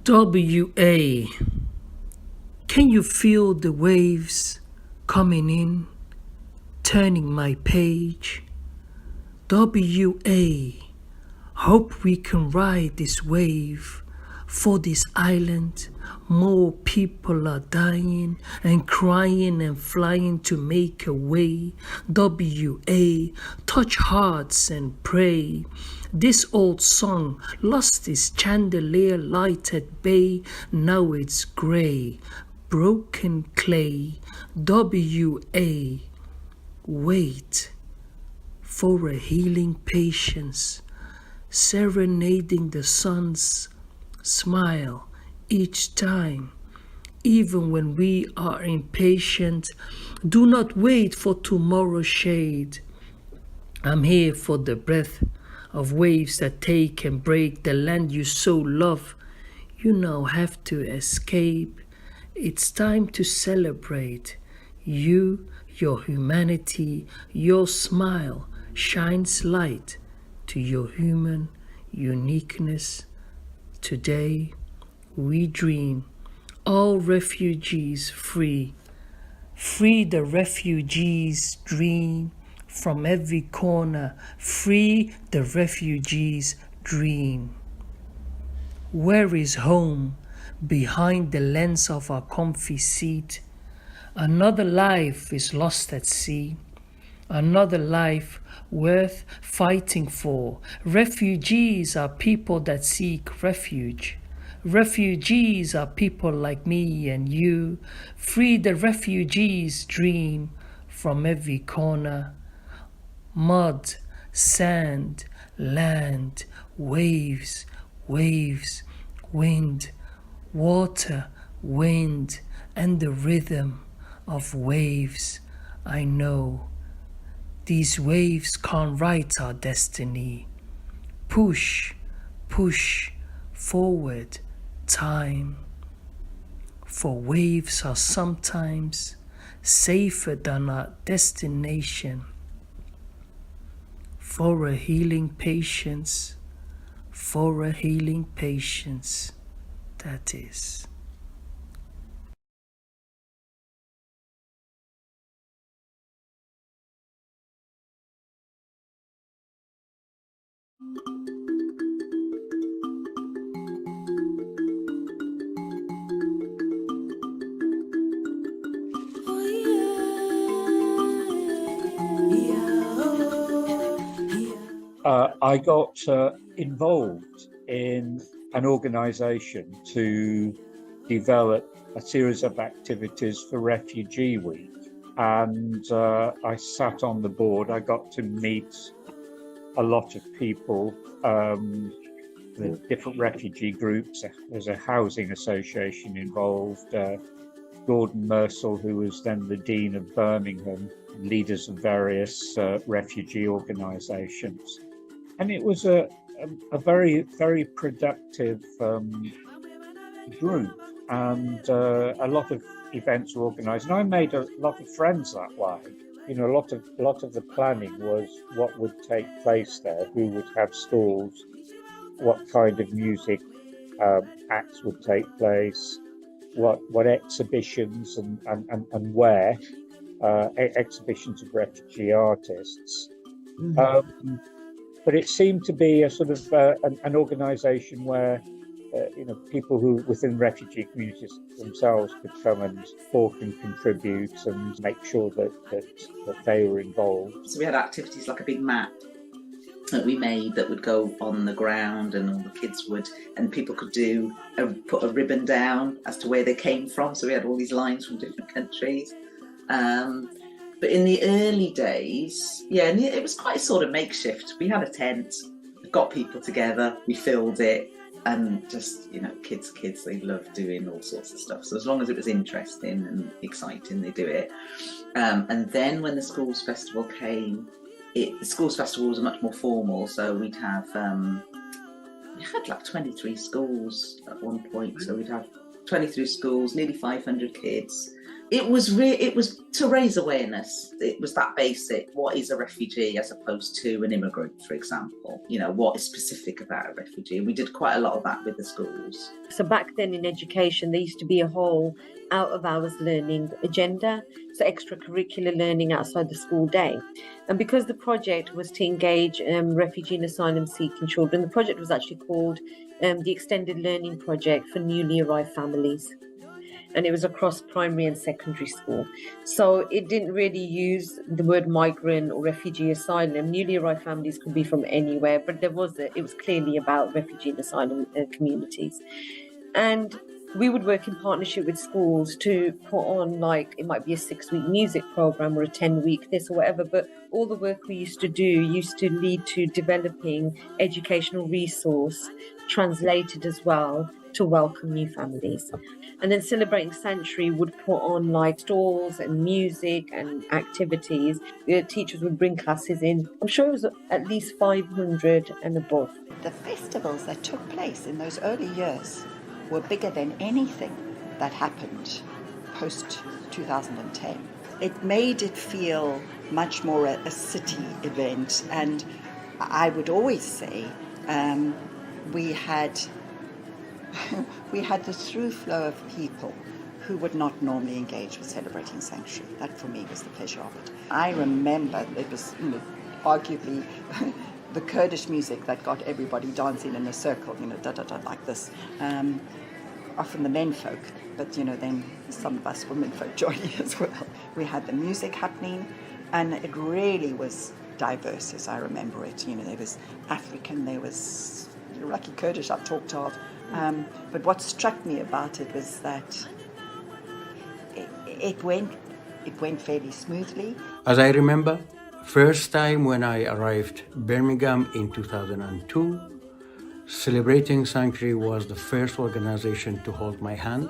WA, can you feel the waves coming in, turning my page? WA, hope we can ride this wave. For this island, more people are dying and crying and flying to make a way. WA, touch hearts and pray. This old song lost its chandelier light at bay, now it's grey, broken clay. WA, wait for a healing patience, serenading the sun's smile each time. Even when we are impatient, do not wait for tomorrow's shade. I'm here for the breath of waves that take and break the land you so love. You now have to escape. It's time to celebrate. You, your humanity, your smile shines light to your human uniqueness. Today, we dream all refugees free. Free the refugees' dream from every corner. Free the refugees' dream. Where is home behind the lens of our comfy seat? Another life is lost at sea. Another life worth fighting for. Refugees are people that seek refuge. Refugees are people like me and you. Free the refugees' dream from every corner. Mud, sand, land, waves, waves, wind, water, wind, and the rhythm of waves. I know these waves can't write our destiny. Push, push forward time. For waves are sometimes safer than our destination. For a healing patience, for a healing patience, that is. I got involved in an organisation to develop a series of activities for Refugee Week, and I sat on the board. I got to meet a lot of people, the different refugee groups. There's a housing association involved, Gordon Mersel, who was then the Dean of Birmingham, leaders of various refugee organisations. And it was a very, very productive group, and a lot of events were organised. And I made a lot of friends that way. You know, a lot of the planning was what would take place there, who would have stalls, what kind of music acts would take place, what exhibitions and where exhibitions of refugee artists. Mm-hmm. But it seemed to be a sort of an organisation where people who within refugee communities themselves could come and talk and contribute and make sure that they were involved. So we had activities like a big map that we made that would go on the ground, and all the kids would, and people could put a ribbon down as to where they came from. So we had all these lines from different countries. But in the early days, yeah, and it was quite sort of makeshift. We had a tent, got people together, we filled it, and just, kids, they love doing all sorts of stuff. So as long as it was interesting and exciting, they do it. And then when the schools festival came, the schools festival was much more formal. So we'd have, we had like 23 schools at one point. So we'd have 23 schools, nearly 500 kids. It was to raise awareness. It was that basic. What is a refugee as opposed to an immigrant, for example? What is specific about a refugee? We did quite a lot of that with the schools. So back then in education, there used to be a whole out of hours learning agenda, so extracurricular learning outside the school day. And because the project was to engage refugee and asylum seeking children, the project was actually called the Extended Learning Project for Newly Arrived Families. And it was across primary and secondary school. So it didn't really use the word migrant or refugee asylum. Newly arrived families could be from anywhere, but it was clearly about refugee and asylum communities. And we would work in partnership with schools to put on, it might be a 6-week music program or a 10-week this or whatever, but all the work we used to do used to lead to developing educational resource, translated as well, to welcome new families. And then Celebrating Sanctuary would put on stalls and music and activities. The teachers would bring classes in. I'm sure it was at least 500 and above. The festivals that took place in those early years were bigger than anything that happened post 2010. It made it feel much more a city event, and I would always say we had the through flow of people who would not normally engage with Celebrating Sanctuary. That for me was the pleasure of it. I remember it was arguably the Kurdish music that got everybody dancing in a circle, da-da-da like this. Often the men folk, but then some of us women folk joining as well. We had the music happening, and it really was diverse as I remember it. There was African, there was Iraqi Kurdish I've talked of. But what struck me about it was that it went fairly smoothly. As I remember, first time when I arrived Birmingham in 2002, Celebrating Sanctuary was the first organization to hold my hand,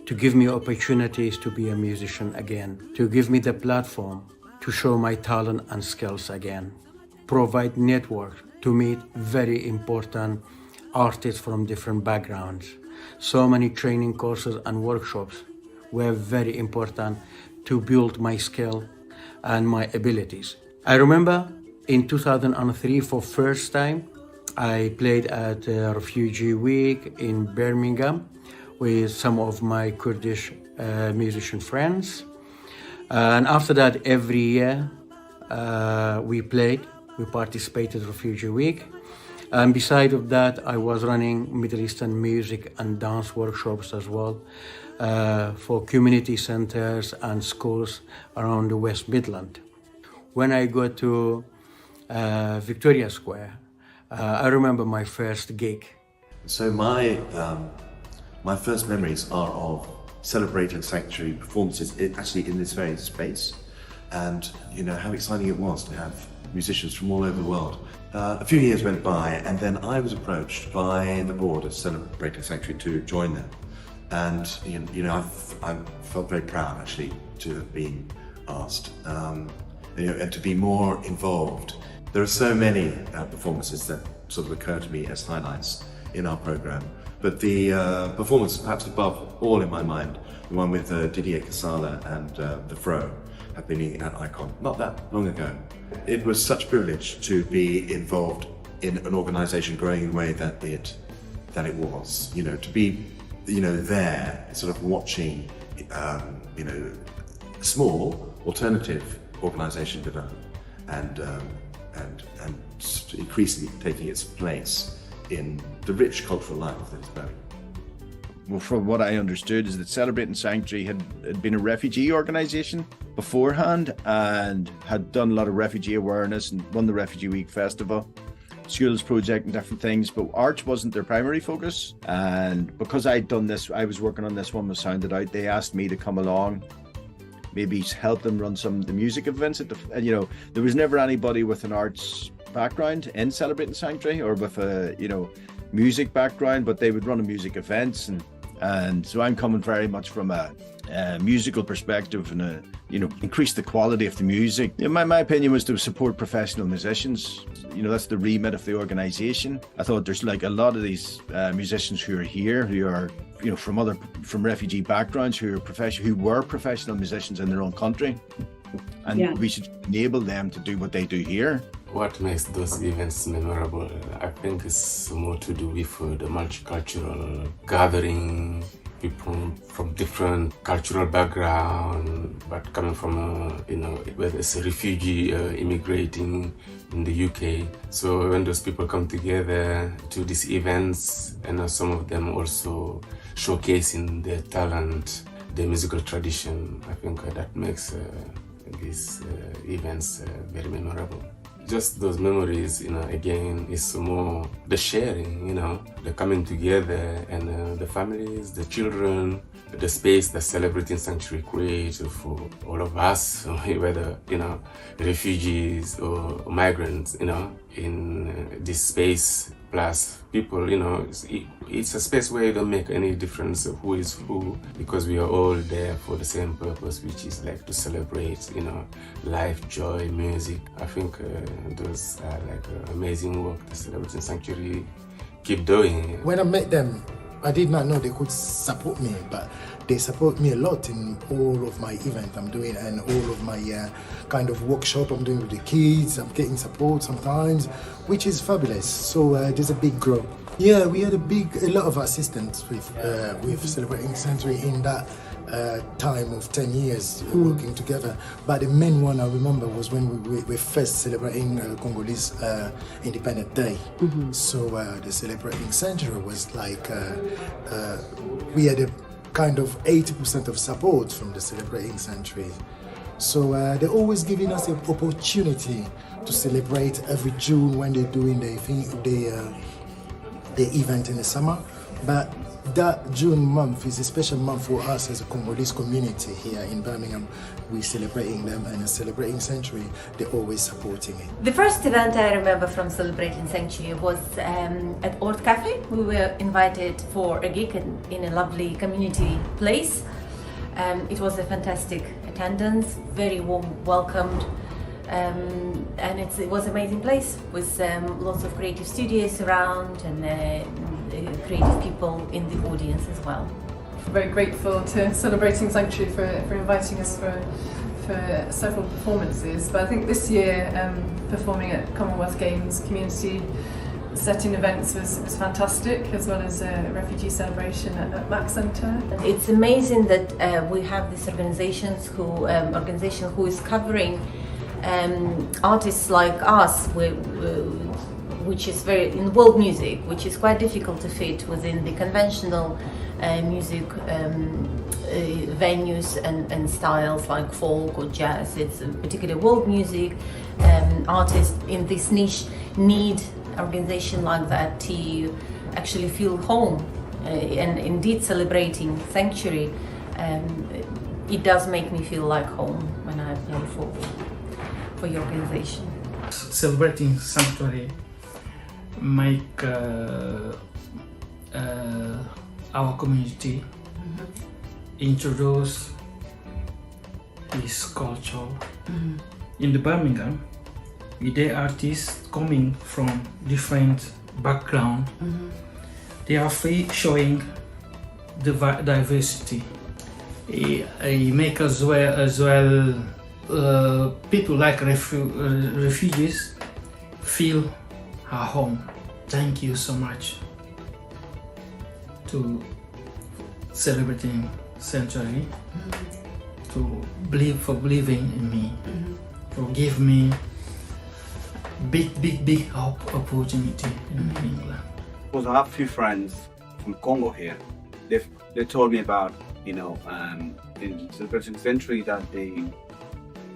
to give me opportunities to be a musician again, to give me the platform to show my talent and skills again, provide network to meet very important artists from different backgrounds. So many training courses and workshops were very important to build my skill and my abilities. I remember in 2003 for first time, I played at Refugee Week in Birmingham with some of my Kurdish musician friends. And after that, every year we participated in Refugee Week. And beside of that, I was running Middle Eastern music and dance workshops as well for community centers and schools around the West Midland. When I go to Victoria Square, I remember my first gig. So my first memories are of Celebrating Sanctuary performances actually in this very space, and how exciting it was to have musicians from all over the world. A few years went by, and then I was approached by the board of Celebrating Sanctuary to join them, and I felt very proud actually to have been asked, and to be more involved. There are so many performances that sort of occur to me as highlights in our program, but the performance perhaps above all in my mind, the one with Didier Casala and the Fro, have been at Icon not that long ago. It was such a privilege to be involved in an organisation growing in the way that it was. To be there, sort of watching small alternative organisation develop and increasingly taking its place in the rich cultural life that is Birmingham. Well, from what I understood is that Celebrating Sanctuary had been a refugee organisation beforehand and had done a lot of refugee awareness and won the Refugee Week Festival, schools project and different things, but arts wasn't their primary focus. And because I'd done this, I was working on this one with Sounded Out, they asked me to come along, maybe help them run some of the music events. There was never anybody with an arts background in Celebrating Sanctuary or with a, music background, but they would run a music events. And so I'm coming very much from a musical perspective and increase the quality of the music. My opinion was to support professional musicians. That's the remit of the organisation. I thought there's like a lot of these musicians who are here, who are from refugee backgrounds, who were professional musicians in their own country, and we should enable them to do what they do here. What makes those events memorable, I think, is more to do with the multicultural gathering, people from different cultural background, but coming from, whether it's a refugee immigrating in the UK. So when those people come together to these events, and some of them also showcasing their talent, their musical tradition, I think that makes these events very memorable. Just those memories, again, is more the sharing, the coming together, and the families, the children, the space that Celebrating Sanctuary creates for all of us, whether, refugees or migrants, in this space, plus people, it's a space where you don't make any difference of who is who, because we are all there for the same purpose, which is like to celebrate, life, joy, music. I think those are like amazing work the Celebrating Sanctuary keep doing. When I met them, I did not know they could support me, but they support me a lot in all of my events I'm doing and all of my kind of workshop I'm doing with the kids. I'm getting support sometimes, which is fabulous. So there's a big growth. Yeah, we had a lot of assistance with Celebrating Sanctuary in that time of 10 years working together. But the main one I remember was when we were first celebrating Congolese Independent Day. So the Celebrating Sanctuary was like, we had a kind of 80% of support from the Celebrating Sanctuary. So they're always giving us an opportunity to celebrate every June when they're doing the event in the summer. But that June month is a special month for us as a Congolese community here in Birmingham. We're celebrating them, and a Celebrating Sanctuary, they're always supporting it. The first event I remember from Celebrating Sanctuary was at Ort Cafe. We were invited for a gig in a lovely community place. It was a fantastic attendance, very warm welcomed, and it was an amazing place with lots of creative studios around and creative people in the audience as well. Very grateful to Celebrating Sanctuary for inviting us for several performances, but I think this year performing at Commonwealth Games community setting events was fantastic, as well as a refugee celebration at Mac Centre. It's amazing that we have this organization who is covering artists like us, which is very in world music, which is quite difficult to fit within the conventional music venues and styles like folk or jazz. It's particularly world music. Artists in this niche need an organization like that to actually feel home. And indeed, Celebrating Sanctuary, it does make me feel like home when I play for your organization. Celebrating Sanctuary make our community introduce this culture. In the Birmingham, there are artists coming from different backgrounds. They are showing the diversity. It make as well people like refugees feel at home. Thank you so much to Celebrating Sanctuary for believing in me, for give me big opportunity in England. Because I have few friends from Congo here, they told me about, you know, in Celebrating Century that they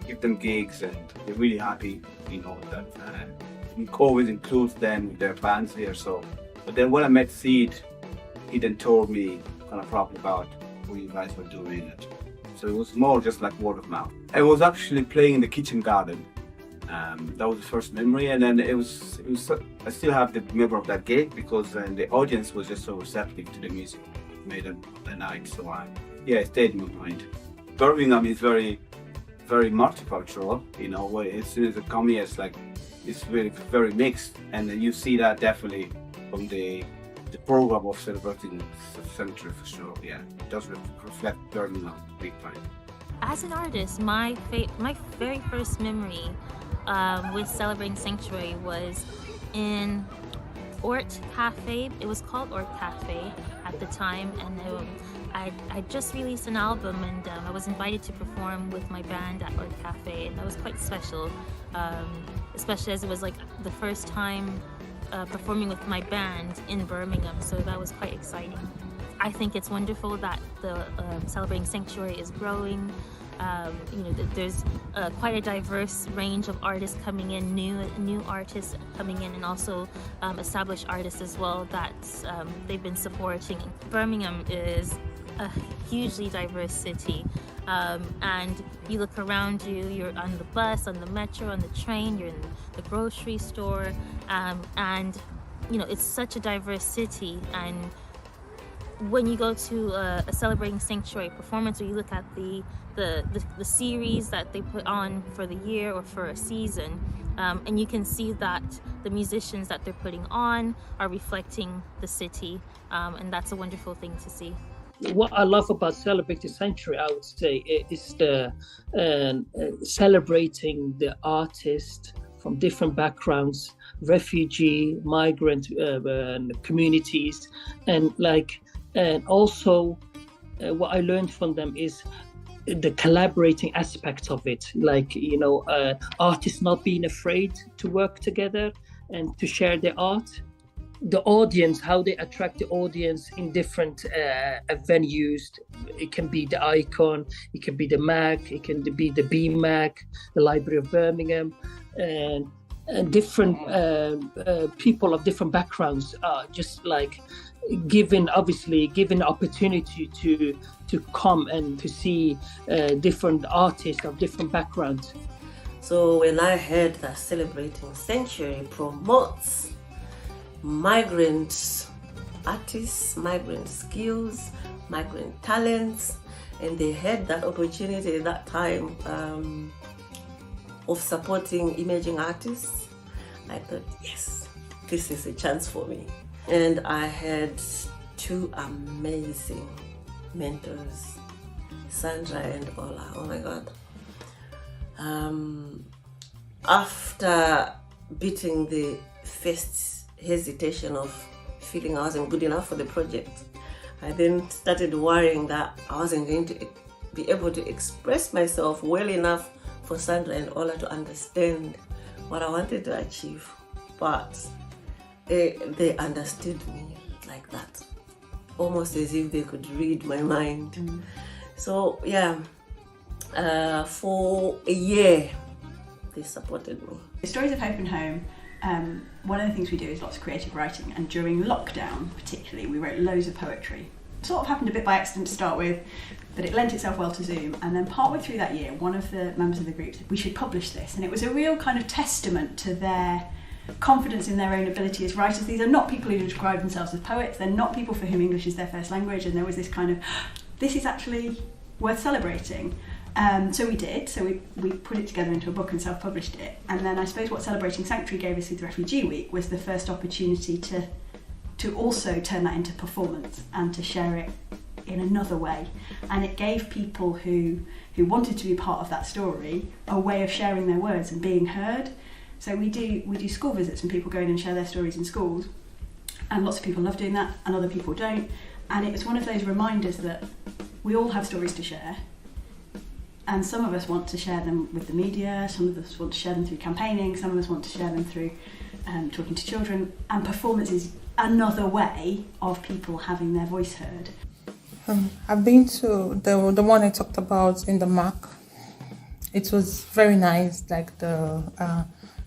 give them gigs and they're really happy, you know, that COVID includes them with their bands here. So, but then when I met Seed, he then told me kind of probably about what you guys were doing. And so it was more just like word of mouth. I was actually playing in the kitchen garden. That was the first memory, and then it was. I still have the memory of that gig because the audience was just so receptive to the music made on the night. So it stayed in my mind. Birmingham is very, very multicultural. You know, as soon as you come here, it's very, very mixed, and you see that definitely from the program of Celebrating Century for sure. Yeah, it does reflect Birmingham big time. As an artist, my very first memory with Celebrating Sanctuary was in Ort Cafe. It was called Ort Cafe at the time, and I just released an album, and I was invited to perform with my band at Ort Cafe, and that was quite special, especially as it was like the first time performing with my band in Birmingham, so that was quite exciting. I think it's wonderful that the Celebrating Sanctuary is growing. You know, there's quite a diverse range of artists coming in, new artists coming in, and also established artists as well that they've been supporting. Birmingham is a hugely diverse city, and you look around you, you're on the bus, on the metro, on the train, you're in the grocery store, and you know, it's such a diverse city. And when you go to a Celebrating Sanctuary performance, or you look at the series that they put on for the year or for a season, and you can see that the musicians that they're putting on are reflecting the city, and that's a wonderful thing to see. What I love about Celebrating Sanctuary, I would say, is the celebrating the artists from different backgrounds, refugee, migrant communities, and also what I learned from them is the collaborating aspect of it, artists not being afraid to work together and to share their art. The audience, how they attract the audience in different venues. It can be the Icon, it can be the MAC, it can be the BMAC, the Library of Birmingham, and different people of different backgrounds are just given opportunity to come and to see different artists of different backgrounds. So when I heard that Celebrating Sanctuary promotes migrant artists, migrant skills, migrant talents, and they had that opportunity at that time of supporting emerging artists, I thought, yes, this is a chance for me. And I had two amazing mentors, Sandra and Ola. Oh my God. After beating the first hesitation of feeling I wasn't good enough for the project, I then started worrying that I wasn't going to be able to express myself well enough for Sandra and Ola to understand what I wanted to achieve. But they understood me like that, almost as if they could read my mind. Mm. So yeah, for a year they supported me. Stories of Hope and Home, one of the things we do is lots of creative writing, and during lockdown particularly we wrote loads of poetry. Sort of happened a bit by accident to start with, but it lent itself well to Zoom, and then partway through that year one of the members of the group said we should publish this, and it was a real kind of testament to their confidence in their own ability as writers. These are not people who describe themselves as poets, they're not people for whom English is their first language, and there was this kind of, this is actually worth celebrating. So we did, so we put it together into a book and self-published it, and then I suppose what Celebrating Sanctuary gave us with Refugee Week was the first opportunity to also turn that into performance and to share it in another way, and it gave people who wanted to be part of that story a way of sharing their words and being heard. So we do school visits and people go in and share their stories in schools, and lots of people love doing that and other people don't, and it was one of those reminders that we all have stories to share, and some of us want to share them with the media, some of us want to share them through campaigning, some of us want to share them through talking to children, and performance is another way of people having their voice heard. I've been to the one I talked about in the MAC. It was very nice, like the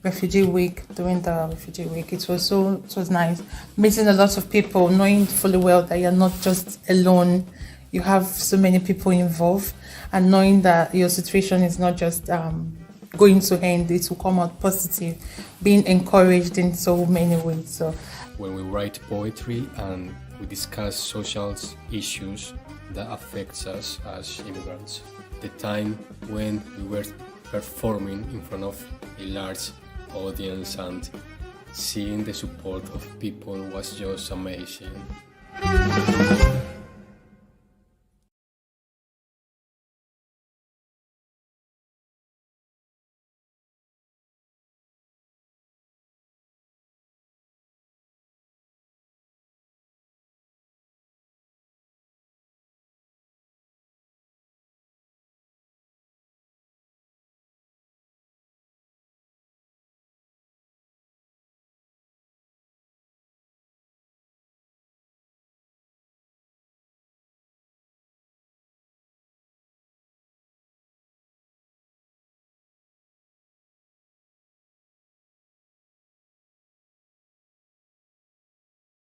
refugee week, during the refugee week. It was nice. Meeting a lot of people, knowing fully well that you're not just alone. You have so many people involved, and knowing that your situation is not just going to end, it will come out positive, being encouraged in so many ways. So when we write poetry and we discuss social issues that affects us as immigrants, the time when we were performing in front of a large audience and seeing the support of people was just amazing.